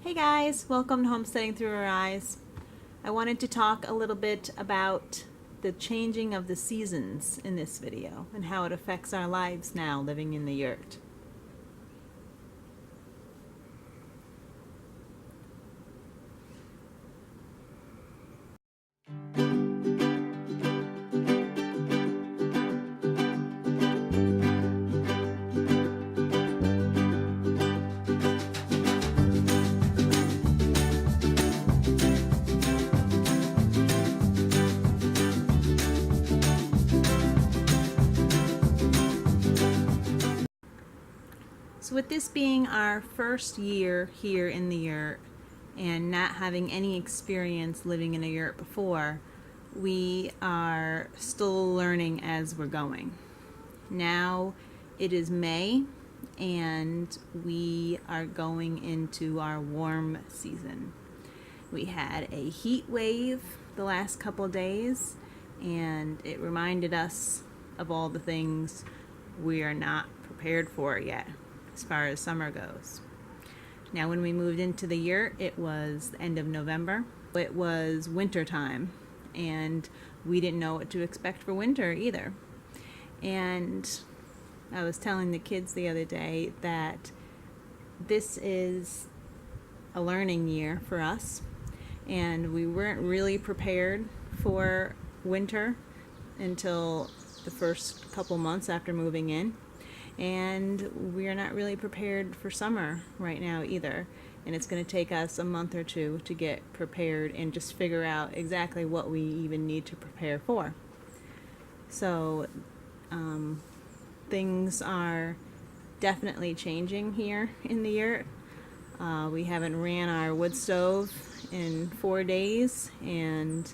Hey guys, welcome to Homesteading Through Our Eyes. I wanted to talk a little bit about the changing of the seasons in this video and how it affects our lives now living in the yurt. So with this being our first year here in the yurt and not having any experience living in a yurt before, we are still learning as we're going. Now it is May and we are going into our warm season. We had a heat wave the last couple of days and it reminded us of all the things we are not prepared for yet as far as summer goes. Now when we moved into the yurt, it was the end of November. It was winter time and we didn't know what to expect for winter either. And I was telling the kids the other day that this is a learning year for us and we weren't really prepared for winter until the first couple months after moving in. And we are not really prepared for summer right now either, and it's going to take us a month or two to get prepared and just figure out exactly what we even need to prepare for. So things are definitely changing here in the yurt. We haven't ran our wood stove in 4 days, and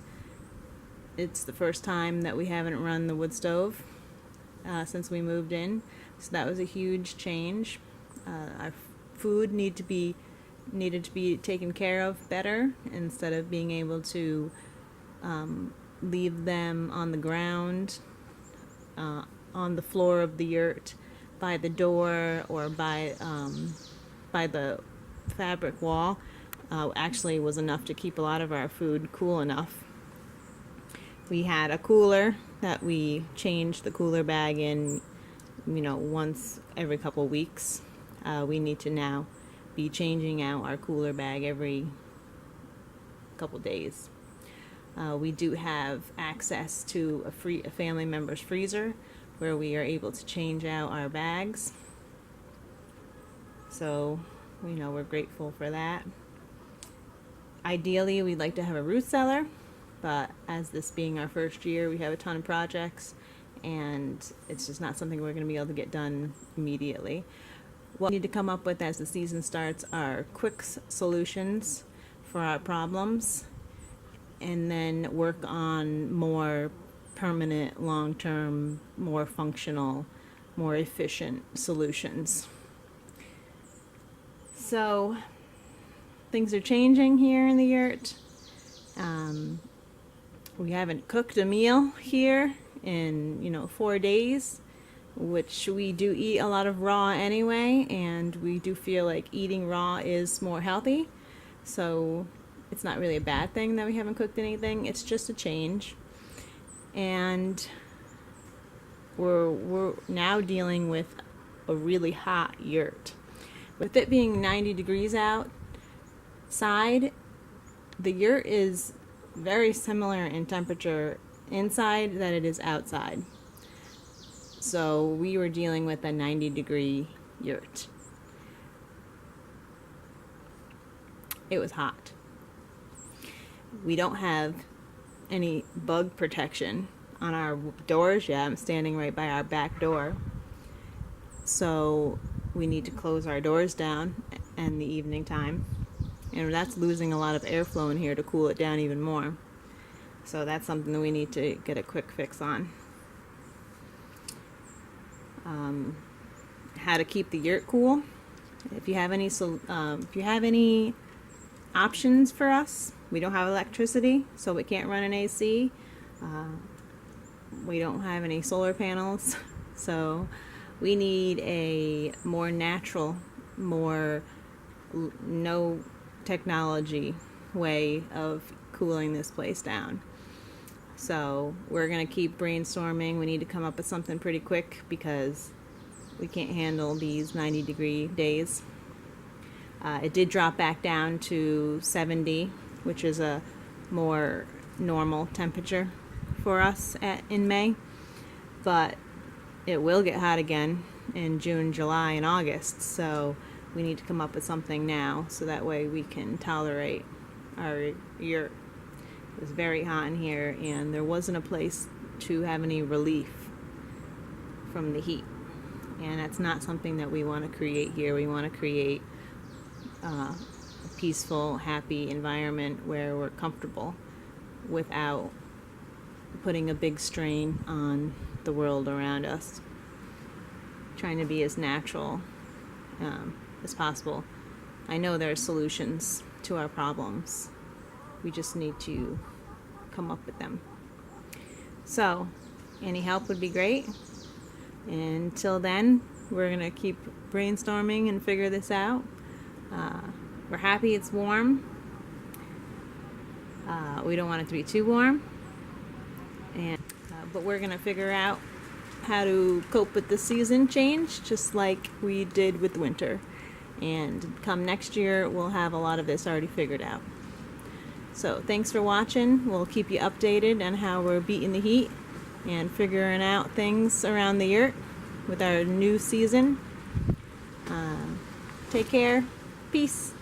it's the first time that we haven't run the wood stove since we moved in. So that was a huge change. Our food needed to be taken care of better instead of being able to leave them on the ground, on the floor of the yurt, by the door, or by the fabric wall. Actually was enough to keep a lot of our food cool enough. We had a cooler that we changed the cooler bag in, once every couple weeks. We need to now be changing out our cooler bag every couple days. We do have access to a family member's freezer where we are able to change out our bags. So, we're grateful for that. Ideally, we'd like to have a root cellar, but as this being our first year, we have a ton of projects and it's just not something we're going to be able to get done immediately. What we need to come up with as the season starts are quick solutions for our problems, and then work on more permanent, long-term, more functional, more efficient solutions. So things are changing here in the yurt. We haven't cooked a meal here in 4 days, which we do eat a lot of raw anyway, and we do feel like eating raw is more healthy. So it's not really a bad thing that we haven't cooked anything. It's just a change. And we're now dealing with a really hot yurt. With it being 90 degrees outside, the yurt is very similar in temperature inside that it is outside. So we were dealing with a 90-degree yurt. It was hot. We don't have any bug protection on our doors yet. I'm standing right by our back door. So we need to close our doors down in the evening time. And that's losing a lot of airflow in here to cool it down even more. So that's something that we need to get a quick fix on. How to keep the yurt cool. If you have any options for us, we don't have electricity, so we can't run an AC. We don't have any solar panels, so we need a more natural, no technology way of cooling this place down. So we're going to keep brainstorming. We need to come up with something pretty quick because we can't handle these 90-degree days. It did drop back down to 70, which is a more normal temperature for us in May. But it will get hot again in June, July, and August. So we need to come up with something now so that way we can tolerate our yurt. It was very hot in here, and there wasn't a place to have any relief from the heat. And that's not something that we want to create here. We want to create a peaceful, happy environment where we're comfortable without putting a big strain on the world around us. Trying to be as natural as possible. I know there are solutions to our problems. We just need to come up with them. So, any help would be great. Until then, we're going to keep brainstorming and figure this out. We're happy it's warm. We don't want it to be too warm. But we're going to figure out how to cope with the season change, just like we did with winter. And come next year, we'll have a lot of this already figured out. So thanks for watching. We'll keep you updated on how we're beating the heat and figuring out things around the yurt with our new season. Take care. Peace.